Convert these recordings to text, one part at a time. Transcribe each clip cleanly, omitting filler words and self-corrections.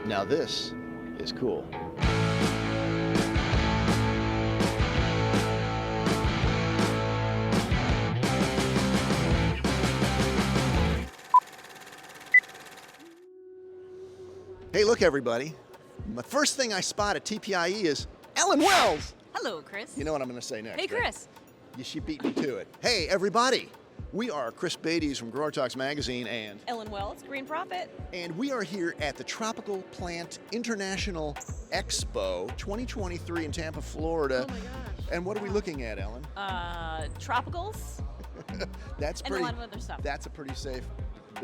Now this is cool. Hey, look everybody. The first thing I spot at TPIE is Ellen Wells. Hello, Chris. You know what I'm going to say next. Hey, Chris. Right? She beat me to it. Hey, everybody. We are Chris Beytes from Growertalks magazine and Ellen Wells, Green Prophet. And we are here at the Tropical Plant International Expo 2023 in Tampa, Florida. Oh my gosh. And what are we looking at, Ellen? Tropicals. That's and pretty, a lot of other stuff. That's a pretty safe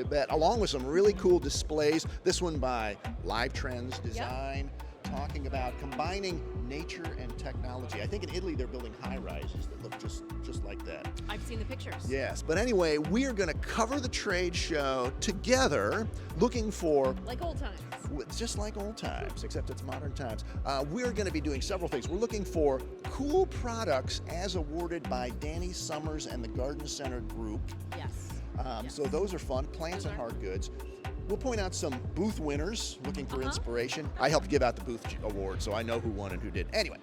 bet, along with some really cool displays. This one by Live Trends Design, talking about combining nature and technology. I think in Italy they're building high-rises that look just like that. I've seen the pictures. Yes, but anyway, we are going to cover the trade show together, looking for... Like old times. Just like old times, except it's modern times. We're going to be doing several things. We're looking for cool products as awarded by Danny Summers and the Garden Center Group. Yes. So those are fun, plants and hard goods. We'll point out some booth winners looking for inspiration. I helped give out the booth award, so I know who won and who did. Anyway,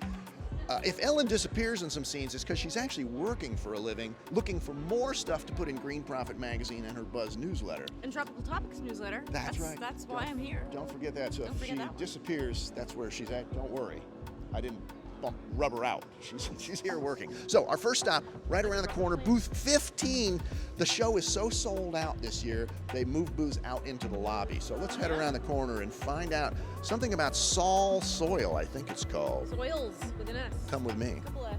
if Ellen disappears in some scenes, it's because she's actually working for a living, looking for more stuff to put in Green Prophet magazine and her Buzz newsletter. And Tropical Topics newsletter. That's right. That's why I'm here. Don't forget that. So if she disappears, that's where she's at. Don't worry. I didn't rub her out. She's here working. So our first stop, right around the corner, booth 15. The show is so sold out this year, they moved booths out into the lobby. So let's head around the corner and find out something about Saul Soil, I think it's called. Soils with an S. Come with me. Couple S's.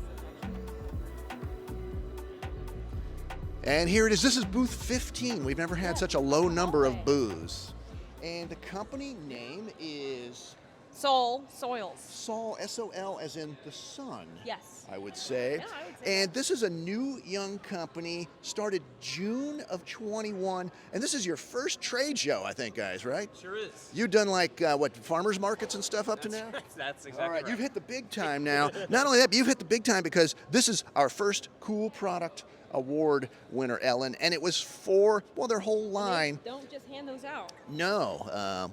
And here it is. This is booth 15. We've never had such a low number of booths. And the company name is... Saul Soils. Saul, S-O-L, as in the sun. Yes. I would say. Yeah, I would say and this is a new young company, started June of 21. And this is your first trade show, I think, guys, right? Sure is. You've done like, farmers markets and stuff up to now? That's exactly All right, right. you've hit the big time now. Not only that, but you've hit the big time because this is our first Cool Product Award winner, Ellen, and it was for, well, their whole line. They don't just hand those out. No,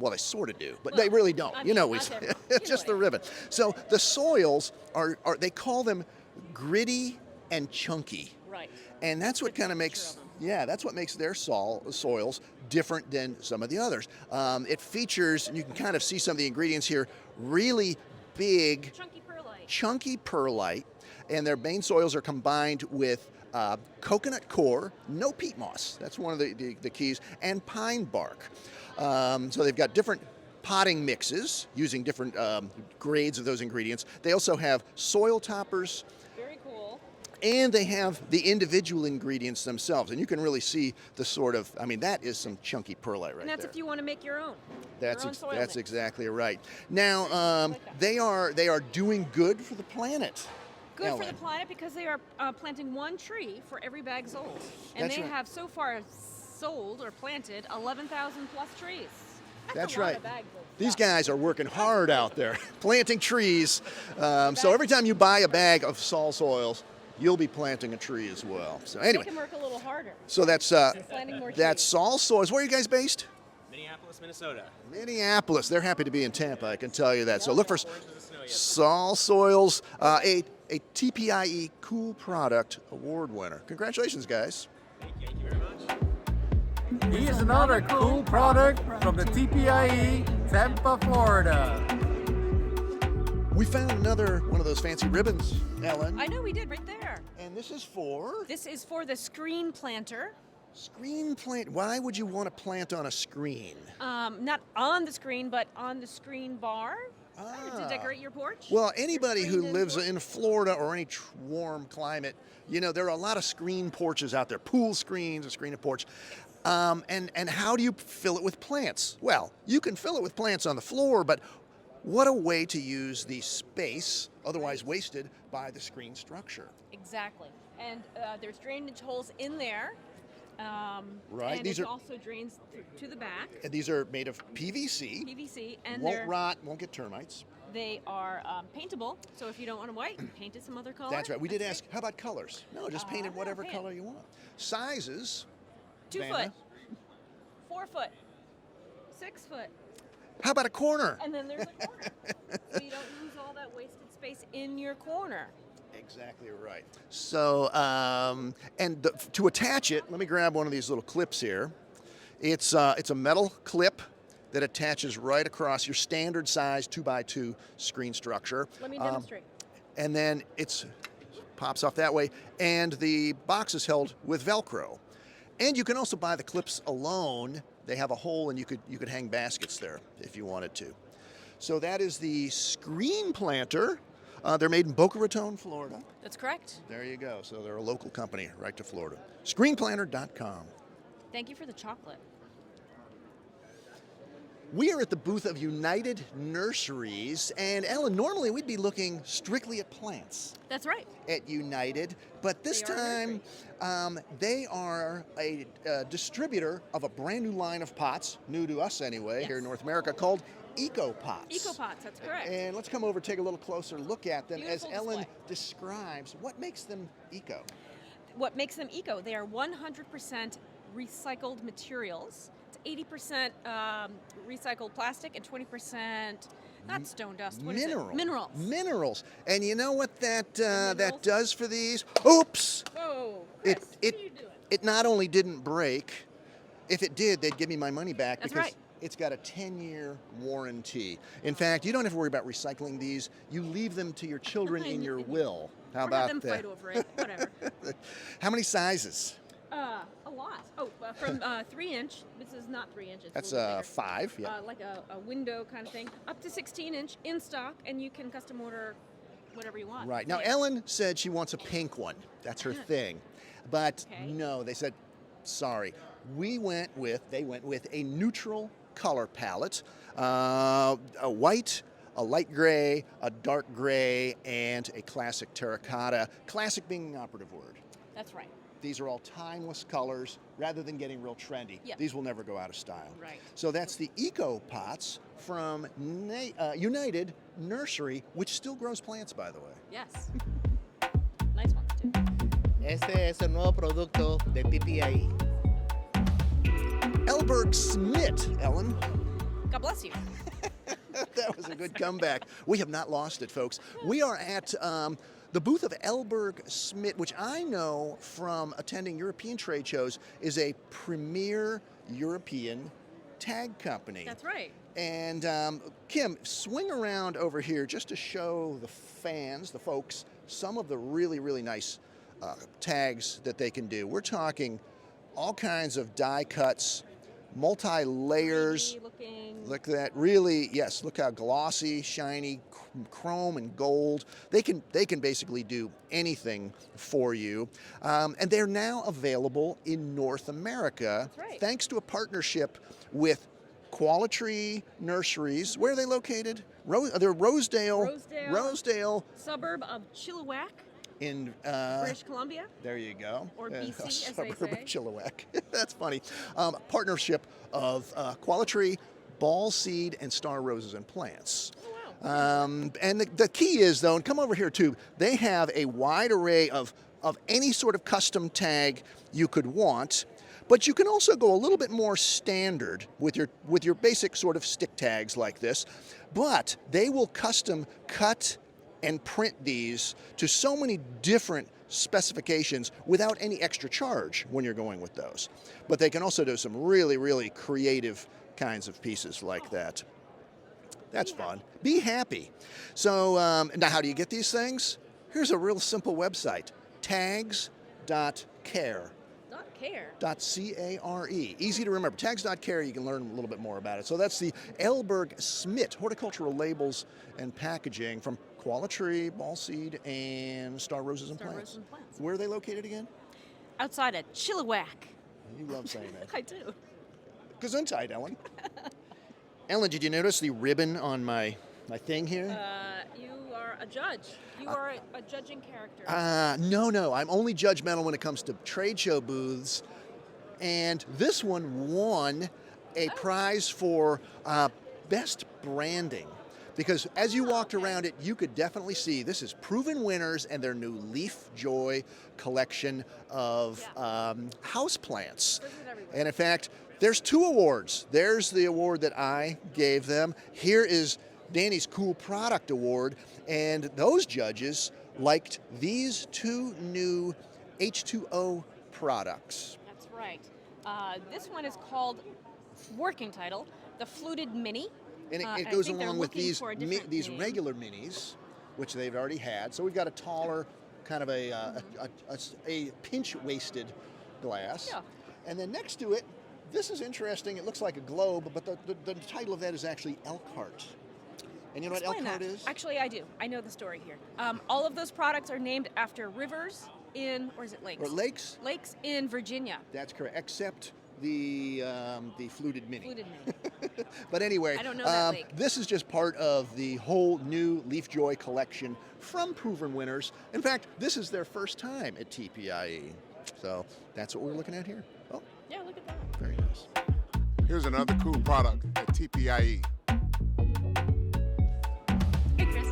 well, they sort of do, but they really don't. It's just the ribbon. So the soils are they call them gritty and chunky. Right. And that's what kind of makes, that's what makes their soils different than some of the others. It features, and you can kind of see some of the ingredients here, really big, chunky perlite, and their main soils are combined with coconut core, no peat moss, that's one of the keys, and pine bark. So they've got different potting mixes using different grades of those ingredients. They also have soil toppers. Very cool. And they have the individual ingredients themselves. And you can really see the sort of, that is some chunky perlite right there. And that's if you want to make your own. That's exactly right. Now, they are doing good for the planet. Good for the planet because they are planting one tree for every bag sold. And they have so far sold or planted 11,000 plus trees. That's right. These guys are working hard out there, planting trees. So every time you buy a bag of Saul Soils, you'll be planting a tree as well. So anyway. They can work a little harder. So that's Saul Soils. Where are you guys based? Minneapolis, Minnesota. Minneapolis. They're happy to be in Tampa, I can tell you that. So look for Saul Soils, a TPIE Cool Product Award winner. Congratulations, guys. Thank you very much. Here's another cool product from the TPIE, Tampa, Florida. We found another one of those fancy ribbons, Ellen. I know we did right there. And this is for? This is for the screen planter. Screen plant. Why would you want to plant on a screen? Not on the screen, but on the screen bar. To decorate your porch? Well, anybody who lives in Florida or any warm climate, there are a lot of screen porches out there, pool screens, a screen and porch. And how do you fill it with plants? Well, you can fill it with plants on the floor, but what a way to use the space, otherwise wasted by the screen structure. Exactly. And there's drainage holes in there. Right. And it also drains to the back. And these are made of PVC. PVC. And won't rot, won't get termites. They are paintable, so if you don't want them white, paint it some other color. That's right. We did ask, how about colors? No, just paint it whatever color you want. Sizes. 2 foot, 4 foot, 6 foot. How about a corner? And then there's a corner. So you don't lose all that wasted space in your corner. Exactly right. So, to attach it, let me grab one of these little clips here. It's a metal clip that attaches right across your standard size 2x2 screen structure. Let me demonstrate. And then it pops off that way, and the box is held with Velcro. And you can also buy the clips alone. They have a hole, and you could hang baskets there if you wanted to. So that is the screen planter. They're made in Boca Raton, Florida. That's correct. There you go. So they're a local company right to Florida. Screenplanter.com. Thank you for the chocolate. We are at the booth of United Nurseries, and Ellen, normally we'd be looking strictly at plants That's right. at United, but this They are a time they are a distributor of a brand new line of pots, new to us anyway, Yes. here in North America, called Eco Pots. Eco pots, that's correct. And let's come over, take a little closer look at them Beautiful as Ellen display. describes what makes them eco. What makes them eco? They are 100% recycled materials. It's 80% recycled plastic and 20% not stone dust. What is it? Minerals. Minerals. And you know what that minerals? does for these? Oops! Whoa, Chris, what are you doing? It not only didn't break, if it did, they'd give me my money back That's because right. it's got a 10-year warranty. In fact, you don't have to worry about recycling these. You leave them to your children in your will. How Or about have them that? fight over it. Whatever. How many sizes? A lot. Oh, from 3-inch. This is not 3 inches. That's a little bigger. 5. Yeah. Like a window kind of thing, up to 16-inch in stock, and you can custom order whatever you want. Right. Now, Yeah. Ellen said she wants a pink one. That's her thing. But Okay. no, they said, sorry. They went with a neutral color palette, a white, a light gray, a dark gray, and a classic terracotta. Classic being the operative word. That's right. These are all timeless colors rather than getting real trendy. Yeah. These will never go out of style. Right. So that's the Eco Pots from United Nursery, which still grows plants, by the way. Yes. Nice ones too. Este es el nuevo producto de TPIE. Ellberg Smith, Ellen. God bless you. That was a good comeback. We have not lost it, folks. We are at the booth of Ellberg Smith, which I know from attending European trade shows is a premier European tag company. That's right. And Kim, swing around over here just to show the fans, the folks, some of the really, really nice tags that they can do. We're talking all kinds of die cuts, multi-layers. 3D looking. Look at that, really, yes, look how glossy, shiny, chrome and gold. They can basically do anything for you. And they're now available in North America. That's right. Thanks to a partnership with Quality Nurseries. Where are they located? They're Rosedale. Suburb of Chilliwack, In British Columbia. there you go. Or BC, a as they suburb say. of Chilliwack. That's funny. Partnership of Quality, Ball Seed, and Star Roses and Plants. Oh, wow. And the key is, though, and come over here too, they have a wide array of any sort of custom tag you could want, but you can also go a little bit more standard with your basic sort of stick tags like this, but they will custom cut and print these to so many different specifications without any extra charge when you're going with those. But they can also do some really, really creative kinds of pieces like that. That's fun. Be happy. So now how do you get these things? Here's a real simple website, tags.care. .care. Easy to remember. Tags.care, you can learn a little bit more about it. So that's the Ellberg Smith Horticultural Labels and Packaging from Quality, Ball Seed, and Star Roses and Star Plants. Roses and Plants. Where are they located again? Outside of Chilliwack. You love saying that. I do. Gesundheit, Ellen. Ellen, did you notice the ribbon on my thing here? You are a judge. You are a judging character. No. I'm only judgmental when it comes to trade show booths. And this one won a prize for best branding because as you walked around it, you could definitely see this is proven winners and their new Leaf Joy collection of houseplants. And in fact, there's 2 awards. There's the award that I gave them. Here is Danny's Cool Product Award, and those judges liked these 2 new H2O products. That's right. This one is called, working title, the Fluted Mini. And it I goes think they're along with looking these for a different these name. regular minis, which they've already had. So we've got a taller, kind of a pinch-waisted glass. Yeah. And then next to it, this is interesting. It looks like a globe, but the title of that is actually Elkhart. And you know Explain what Elkhart that. is? Actually, I do. I know the story here. All of those products are named after rivers in, or is it lakes? Or lakes? Lakes in Virginia. That's correct, except the Fluted Mini. Fluted Mini. But anyway, I don't know that lake. this is just part of the whole new Leaf Joy collection from proven winners. In fact, this is their first time at TPIE. So that's what we're looking at here. Oh, Yeah, look at that. very nice. Here's another cool product at TPIE. Hey, Chris.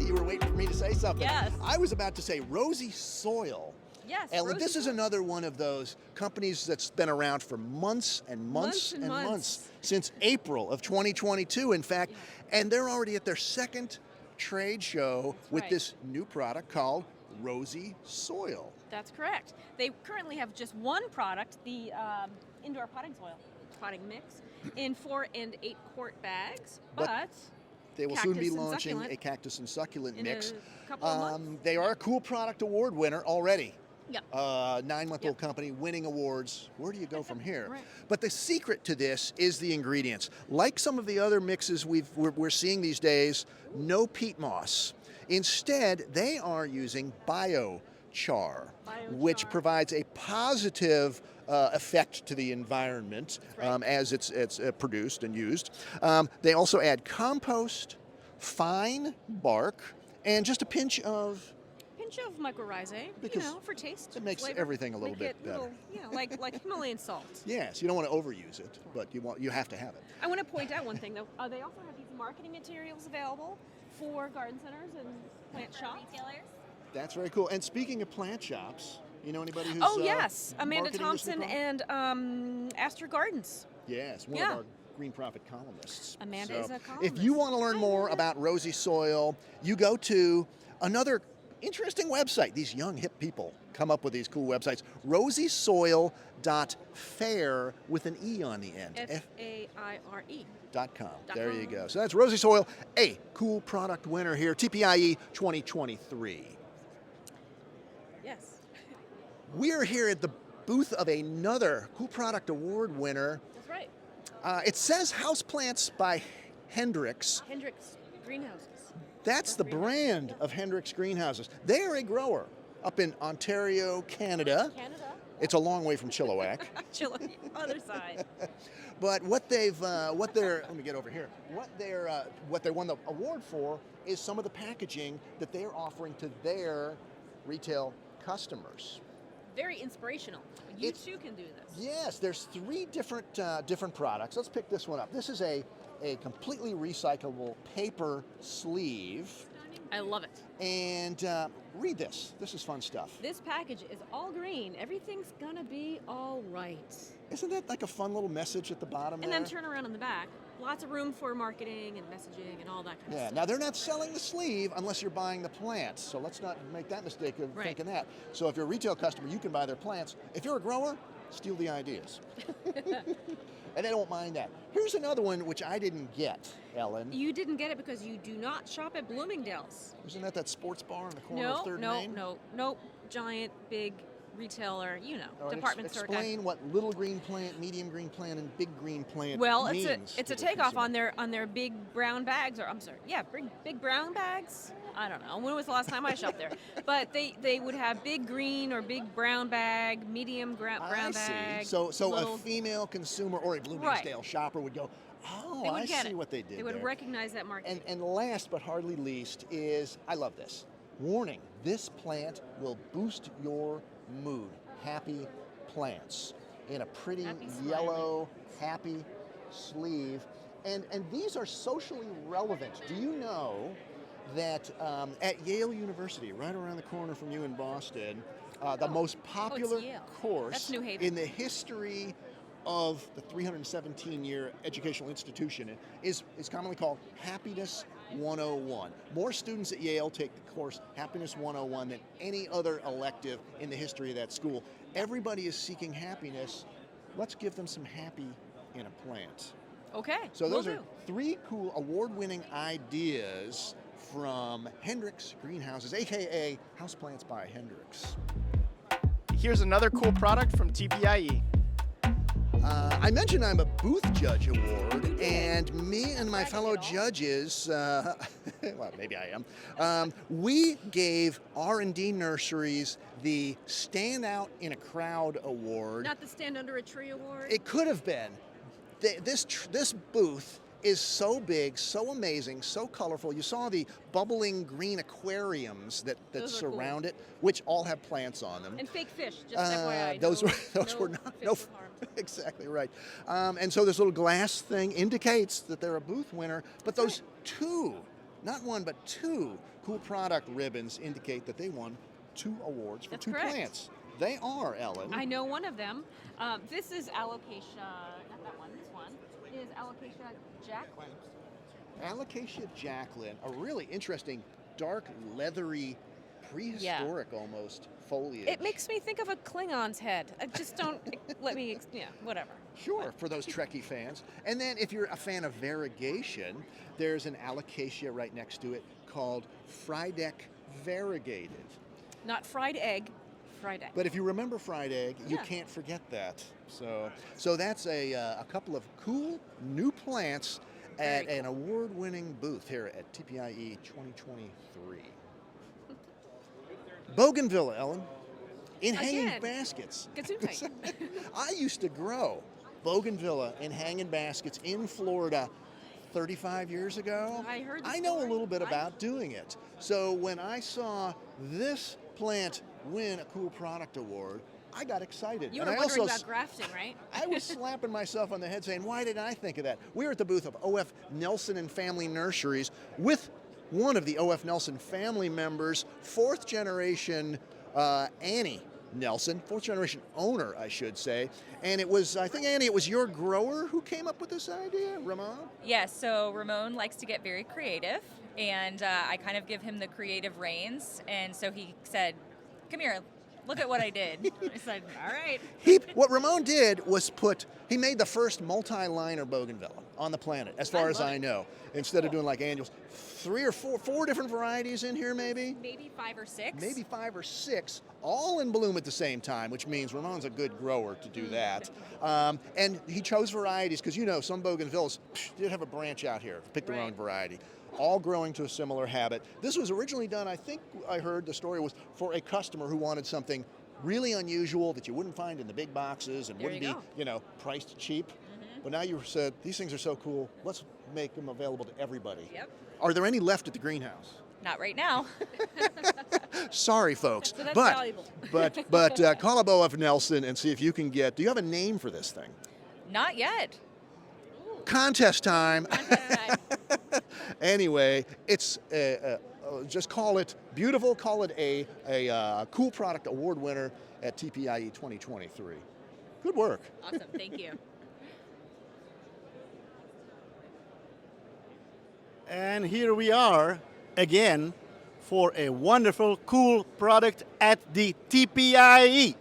You were waiting for me to say something. Yes. I was about to say Rosy Soil. Yes. Ellen, Rosy this is Soil. another one of those companies that's been around for months and months and months, since April of 2022, in fact, and they're already at their second trade show with right. this new product called Rosy Soil. That's correct. They currently have just one product, the indoor potting soil, potting mix, in 4 and 8 quart bags, but They will soon be cactus and launching succulent a cactus and succulent in mix. a couple of months. They are a Cool Product Award winner already. Yep. 9-month-old Yep. company winning awards. Where do you go from here? Right. But the secret to this is the ingredients. Like some of the other mixes we're seeing these days, no peat moss. Instead, they are using biochar, which Biochar. provides a positive effect to the environment right. as it's produced and used. They also add compost, fine bark, and just a pinch of mycorrhizae, Because for taste. it makes flavor, everything a little make bit it better. like Himalayan salt. yes, you don't want to overuse it, but you have to have it. I want to point out one thing though. They also have these marketing materials available for garden centers and plant shops. Retailers. That's very cool. And speaking of plant shops, you know anybody who's Oh yes, Amanda marketing this new Thompson product? and Astor Gardens. Yes, one Yeah. of our Green Profit columnists. Amanda So is a if columnist. you want to learn I more know that. about Rosy Soil, you go to another interesting website. These young hip people come up with these cool websites. rosysoil.fair with an E on the end. FAIRE. .com. Dot There you com. go. So that's Rosy Soil, a cool product winner here, TPIE 2023. Yes. We're here at the booth of another Cool Product Award winner. That's right. It says Houseplants by Hendricks. Hendricks Greenhouses. That's the brand of Hendricks Greenhouses. They are a grower up in Ontario, Canada. Canada. It's a long way from Chilliwack. Chile. Other side. But let me get over here. What they won the award for is some of the packaging that they're offering to their retail customers. Very inspirational. You It's- too can do this. Yes, there's 3 different products. Let's pick this one up. This is a completely recyclable paper sleeve. I love it. And read this. This is fun stuff. This package is all green. Everything's gonna be all right. Isn't that like a fun little message at the bottom And there? then turn around on the back. Lots of room for marketing and messaging and all that kind of Yeah, stuff. now they're not selling the sleeve unless you're buying the plants. So let's not make that mistake of Right. thinking that. So if you're a retail customer, you can buy their plants. If you're a grower, steal the ideas. And they don't mind that. Here's another one which I didn't get, Ellen. You didn't get it because you do not shop at Bloomingdale's. Isn't that sports bar in the corner No, of 3rd no, Main? no. Giant, big retailer, All right, department store guy. Explain what little green plant, medium green plant, and big green plant Well, means. it's a to the takeoff consumer. on their big brown bags, big brown bags. I don't know. When was the last time I shopped there? But they would have big green or big brown bag, medium brown I bag. see. So little- a female consumer or a Bloomingdale shopper would go, oh, they would I get see it. what they did They would there. recognize that market. And last but hardly least is, I love this. Warning, this plant will boost your mood. Happy plants in a pretty Happy, smiley. yellow, happy sleeve. And these are socially relevant. Do you know that at Yale University, right around the corner from you in Boston, the most popular Yale. course That's New Haven. in the history of the 317-year educational institution is commonly called Happiness 101. More students at Yale take the course Happiness 101 than any other elective in the history of that school. Everybody is seeking happiness. Let's give them some happy in a plant. Okay. So those will are do. 3 cool award-winning ideas from Hendricks Greenhouses, aka Houseplants by Hendricks. Here's another cool product from TPIE. I mentioned I'm a Booth Judge Award, and me and my fellow judges, well, maybe I am, we gave R&D nurseries the Stand Out in a Crowd Award. Not the Stand Under a Tree Award. It could have been. This booth is so big, so amazing, so colorful. You saw the bubbling green aquariums that Those are surround it, which all have plants on them. And fake fish, just FYI. Those no were not fish no. were harmed. Exactly right. And so this little glass thing indicates that they're a booth winner. But those 2, not 1 but 2 cool product ribbons indicate that they won 2 awards for That's 2 correct. plants. They are, Ellen. I know one of them. This is Alocasia, not that one, this one is Alocasia Jacqueline. Alocasia Jacqueline, a really interesting, dark, leathery, prehistoric almost foliage. It makes me think of a Klingon's head. I just don't, let me, whatever. Sure, for those Trekkie fans. And then if you're a fan of variegation, there's an Alocasia right next to it called Friedeck Variegated. Not fried egg, fried egg. But if you remember fried egg, you Yeah. can't forget that. So that's a couple of cool new plants at Very an award-winning booth here at TPIE 2023. Bougainvillea, Ellen, in hanging Again. baskets. Gesundheit. I used to grow bougainvillea in hanging baskets in Florida 35 years ago. I heard the I know a story. little bit about doing it. So when I saw this plant win a Cool Product Award, I got excited. You And were I wondering also about grafting, right? I was slapping myself on the head saying, why didn't I think of that? We were at the booth of O.F. Nelson and Family Nurseries with one of the O.F. Nelson family members, 4th generation Annie Nelson, 4th generation owner, I should say. And it was, I think, Annie, it was your grower who came up with this idea, Ramon? Yes, so Ramon likes to get very creative, and I kind of give him the creative reins, and so he said, come here, look at what I did. I said, all right. What Ramon did was he made the first multi-liner bougainvillea on the planet, as far as I know, instead of doing like annuals. 3 or 4 different varieties in here, maybe? Maybe 5 or 6. Maybe 5 or 6, all in bloom at the same time, which means Ramon's a good grower to do that. And he chose varieties, because some bougainvilleas did have a branch out here, pick their own variety. All growing to a similar habit. This was originally done, I think I heard the story was for a customer who wanted something really unusual that you wouldn't find in the big boxes and wouldn't be, priced cheap. But now you said, these things are so cool, let's make them available to everybody. Yep. Are there any left at the greenhouse? Not right now. Sorry, folks. So that's but valuable. but call up O.F. Nelson and see if you can get. Do you have a name for this thing? Not yet. Contest time. Anyway, it's just call it beautiful. Call it a Cool Product Award winner at TPIE 2023. Good work. Awesome, thank you. And here we are again for a wonderful, cool product at the TPIE.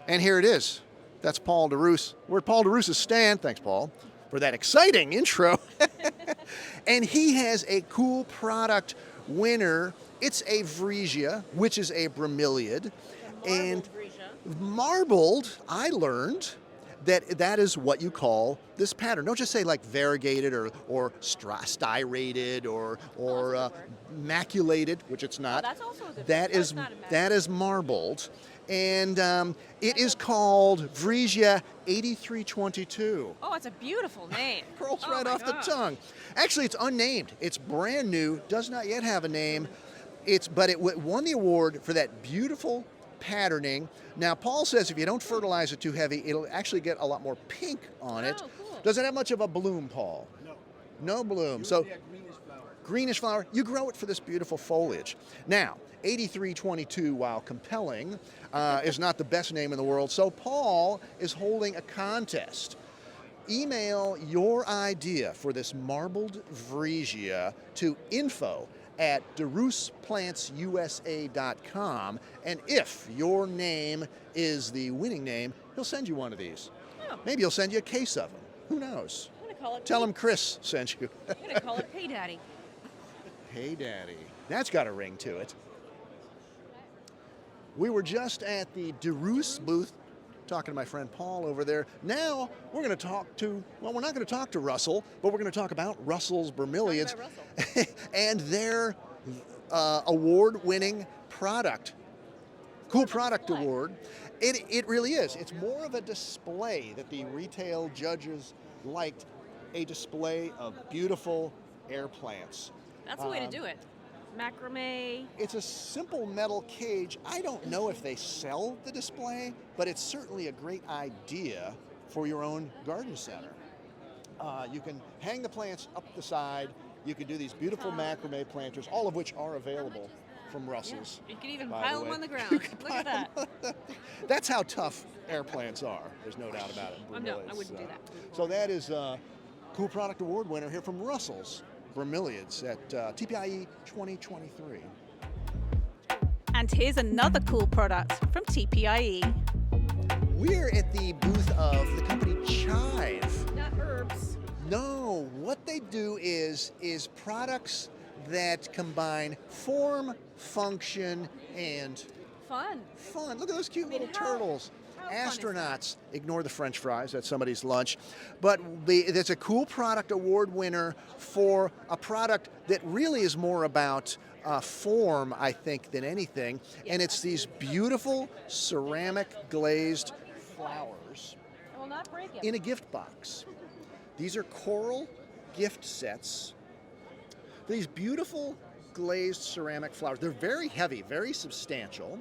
And here it is. That's Paul DeRoos. We're at Paul DeRoos's stand. Thanks, Paul, for that exciting intro. And he has a cool product winner. It's a Vresia, which is a bromeliad. And marbled, I learned that is what you call this pattern. Don't just say like variegated or styrated or maculated, which it's not. Oh, that's also a good That thing. is No, it's not a that is marbled, and it is called Vresia 8322. Oh, it's a beautiful name. Rolls Oh right my off gosh. the tongue. Actually, it's unnamed. It's brand new. Does not yet have a name. But it won the award for that beautiful patterning. Now, Paul says if you don't fertilize it too heavy, it'll actually get a lot more pink on it. Oh, cool. Does it have much of a bloom, Paul? No. No bloom. So Usually a greenish flower. greenish flower. You grow it for this beautiful foliage. Now, 8322, while compelling, is not the best name in the world. So Paul is holding a contest. Email your idea for this marbled Vresia to info@derousplantsusa.com, and if your name is the winning name, he'll send you one of these. Oh. Maybe he'll send you a case of them. Who knows? I'm gonna call it. Tell him Chris sent you. I'm gonna call it Pay Daddy. Hey, Daddy. That's got a ring to it. We were just at the DeRous booth talking to my friend Paul over there. Now we're going to talk to, well, we're not going to talk to Russell, but we're going to talk about Russell's bromeliads Talk about Russell. and their award-winning product. Cool Product display. Award. It really is. It's more of a display that the retail judges liked, a display of beautiful air plants. That's the way to do it. Macrame. It's a simple metal cage. I don't know if they sell the display, but it's certainly a great idea for your own garden center. You can hang the plants up the side. You can do these beautiful macrame planters, all of which are available from Russell's. You can even by pile the them way. on the You ground. can Look at pile that. them. That's how tough air plants are. There's no doubt about it. No, I Bromeliads. wouldn't do that. So that is Cool Product Award winner here from Russell's Bromeliads at TPIE 2023. And here's another cool product from TPIE. We're at the booth of the company Chive. Not herbs. No, what they do is products that combine form, function, and Fun. fun. Look at those cute I mean, little how- turtles. how fun is that? Astronauts. Ignore the French fries. That's somebody's lunch. But it's a Cool Product Award winner for a product that really is more about form, I think, than anything. And it's these beautiful ceramic glazed flowers I will not break it. in a gift box. These are coral gift sets. These beautiful glazed ceramic flowers. They're very heavy, very substantial.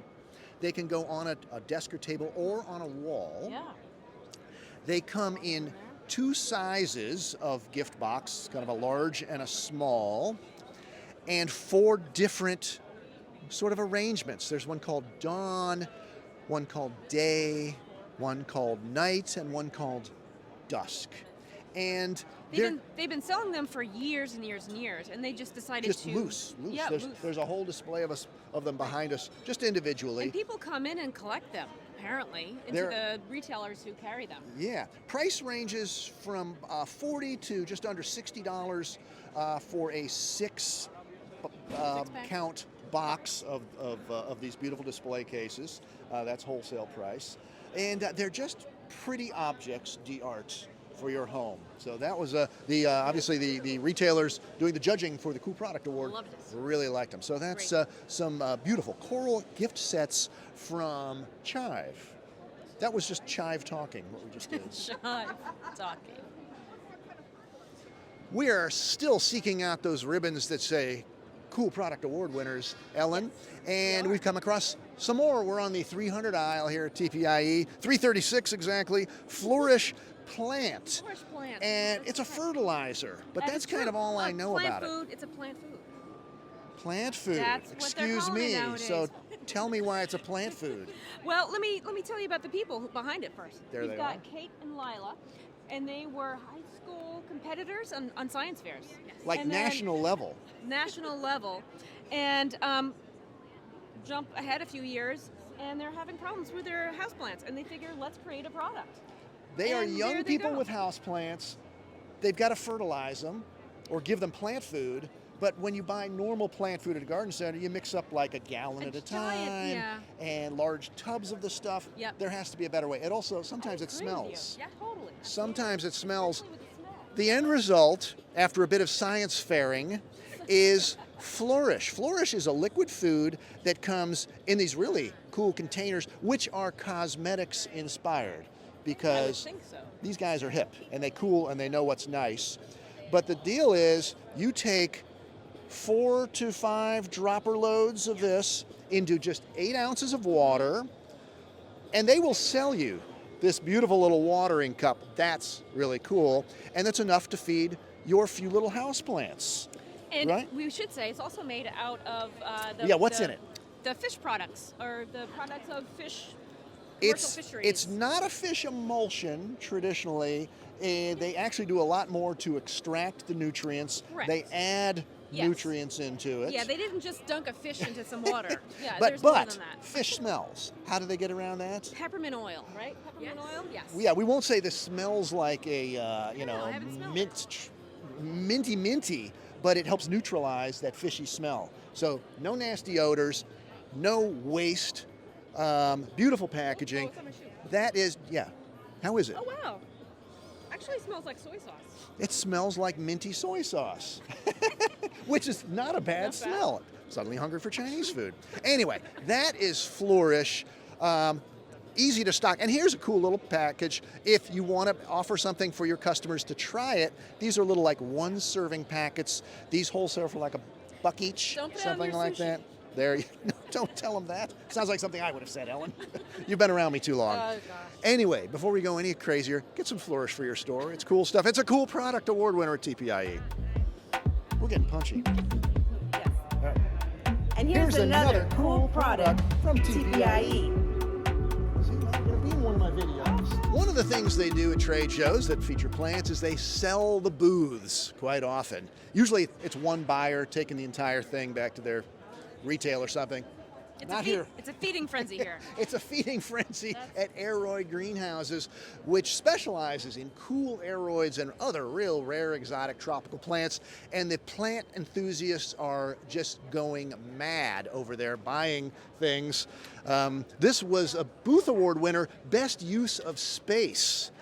They can go on a desk or table or on a wall. Yeah. They come in two sizes of gift box, kind of a large and a small, and 4 different sort of arrangements. There's one called dawn, one called day, one called night, and one called dusk. And They've been selling them for years and years and years, and they just decided just to loose. Yeah, there's, loose. there's a whole display of them behind us, just individually. And people come in and collect them, apparently, into the retailers who carry them. Yeah, price ranges from $40 to just under $60 for a 6 Six-pack. count box of these beautiful display cases. That's wholesale price, and they're just pretty objects d'art for your home. So that was obviously the retailers doing the judging for the Cool Product Award Loved it. really liked them. So that's some beautiful coral gift sets from Chive. That was just Chive talking, what we just did. Chive talking. We are still seeking out those ribbons that say Cool Product Award winners, Ellen, and we've come across some more. We're on the 300 aisle here at TPIE, 336 exactly, Flourish Plant. Flourish Plant. And it's a fertilizer, but That that's is true. kind of all I Look, know plant about food, It's a plant food. it. Plant food. That's what they're Excuse calling it me. nowadays. So tell me why it's a plant food. Well, let me tell you about the people behind it first. There We've they got are. Kate and Lila, and they were high school competitors on science fairs. Like And then- national level. National level, and jump ahead a few years, and they're having problems with their houseplants, and they figure, let's create a product. They are And young there they people go. with houseplants. They've got to fertilize them or give them plant food. But when you buy normal plant food at a garden center, you mix up like a gallon at a giant, time yeah. and large tubs of the stuff. Yep. There has to be a better way. It also, sometimes it I agree with you. smells. Yeah, totally. Sometimes it smells. Especially with the smell. The end result, after a bit of science fairing, is Flourish. Flourish is a liquid food that comes in these really cool containers, which are cosmetics inspired, I would because think so. these guys are hip and they cool and they know what's nice. But the deal is, you take 4 to 5 dropper loads of this into just 8 ounces of water, and they will sell you this beautiful little watering cup. That's really cool. And that's enough to feed your few little houseplants. And right? we should say it's also made out of what's in it? The fish products, or the products of fish. Commercial fisheries. It's not a fish emulsion traditionally. They actually do a lot more to extract the nutrients. Correct. They add nutrients into it. Yeah, they didn't just dunk a fish into some water. Yeah, but there's more than that. Fish smells. How do they get around that? Peppermint oil, right? Peppermint oil? Yes. Yeah, we won't say this smells like a I haven't smelled it. minty, but it helps neutralize that fishy smell. So no nasty odors, no waste, beautiful packaging. Oh, it's on my shoe. That is, How is it? Oh, wow. Actually smells like soy sauce. It smells like minty soy sauce, which is not a bad smell. Suddenly hungry for Chinese food. Anyway, that is Flourish. Easy to stock. And here's a cool little package. If you want to offer something for your customers to try it, these are little like 1-serving packets. These wholesale for like $1 each, Don't put it on something your like sushi. that. There, don't tell them that. Sounds like something I would have said, Ellen. You've been around me too long. Oh, gosh. Anyway, before we go any crazier, get some Flourish for your store. It's cool stuff. It's a cool product award winner at TPIE. We're getting punchy. Yes. All right. And here's another cool product from TPIE. See, I'm going to be in one of my videos. One of the things they do at trade shows that feature plants is they sell the booths quite often. Usually it's one buyer taking the entire thing back to their retail or something. Not here. It's a feeding frenzy here. It's a feeding frenzy at Airoid Greenhouses, which specializes in cool airoids and other real rare exotic tropical plants. And the plant enthusiasts are just going mad over there buying things. This was a booth award winner, best use of space.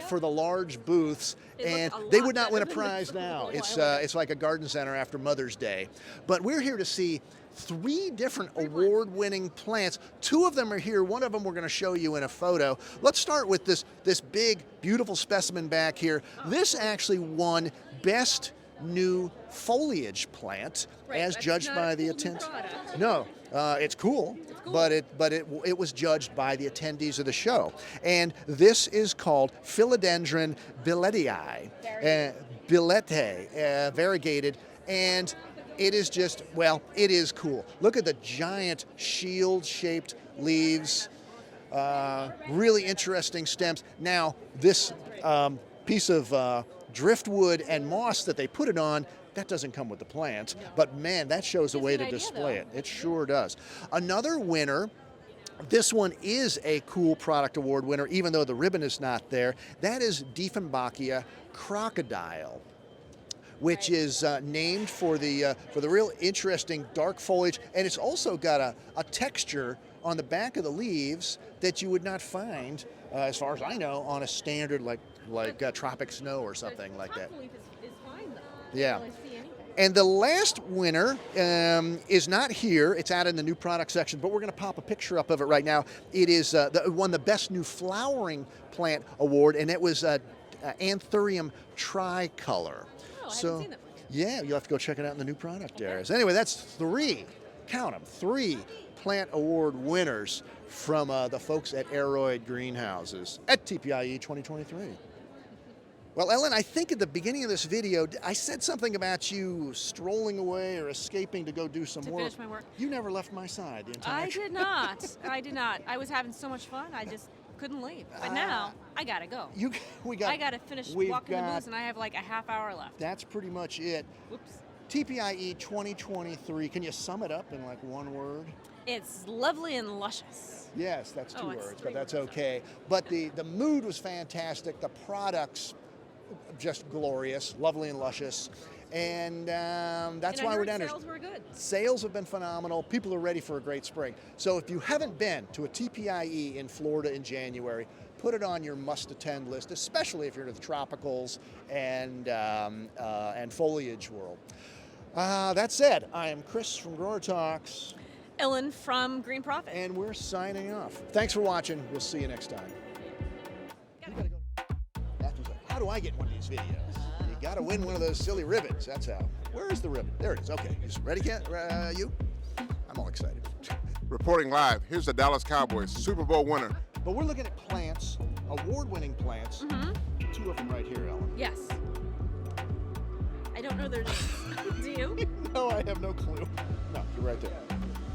For the large booths, and they would not win a prize now. It's like a garden center after Mother's Day. But we're here to see 3 different award-winning plants. 2 of them are here. One of them we're going to show you in a photo. Let's start with this big, beautiful specimen back here. This actually won Best New Foliage Plant, as judged by the attendees. No, it's cool. But it was judged by the attendees of the show. And this is called Philodendron Beytes, variegated, and it is just, well, it is cool. Look at the giant shield-shaped leaves, really interesting stems. Now, this piece of driftwood and moss that they put it on, that doesn't come with the plant, but man, that shows a way to display it. It sure does. Another winner, this one is a cool product award winner, even though the ribbon is not there. That is Dieffenbachia crocodile, which is named for the real interesting dark foliage, and it's also got a texture on the back of the leaves that you would not find, as far as I know, on a standard like tropic snow or something like that. Is fine though. Yeah. I don't really see anything. And the last winner is not here. It's out in the new product section, but we're going to pop a picture up of it right now. It is won the Best New Flowering Plant Award, and it was Anthurium tricolor. Oh, I haven't seen that one yet. Yeah, you'll have to go check it out in the new product areas. Anyway, that's 3, count them, 3 plant award winners from the folks at Airoid Greenhouses at TPIE 2023. Well, Ellen, I think at the beginning of this video, I said something about you strolling away or escaping to go do some work. Finish my work. You never left my side the entire I did not. I did not. I was having so much fun. I just couldn't leave. But now I gotta go. I gotta finish walking the booths, and I have like a half hour left. That's pretty much it. Whoops. TPIE 2023. Can you sum it up in like one word? It's lovely and luscious. Yes, that's 2 it's words, 3 but that's words, okay. But the mood was fantastic. The products just glorious, lovely and luscious. And that's why we're down here. Sales were good. Sales have been phenomenal. People are ready for a great spring. So if you haven't been to a TPIE in Florida in January, put it on your must-attend list, especially if you're into the tropicals and foliage world. That said, I am Chris from Growertalks. Ellen from Green Profit. And we're signing off. Thanks for watching. We'll see you next time. You gotta go. How do I get one of these videos? You gotta win one of those silly ribbons. That's how. Where is the ribbon? There it is. Okay. Ready, Kent? You? I'm all excited. Reporting live, here's the Dallas Cowboys Super Bowl winner. But we're looking at plants award-winning plants. Mm-hmm. 2 of them right here, Ellen. Yes. I don't know their names. Do you? No, I have no clue. No, you're right there.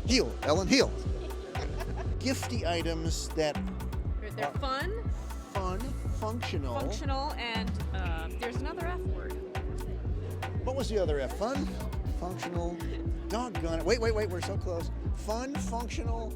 Heal, Ellen, heal. Gifty items that They're fun, functional. functional, and there's another F word. What was the other F? Fun, functional, doggone it. Wait, we're so close. Fun, functional,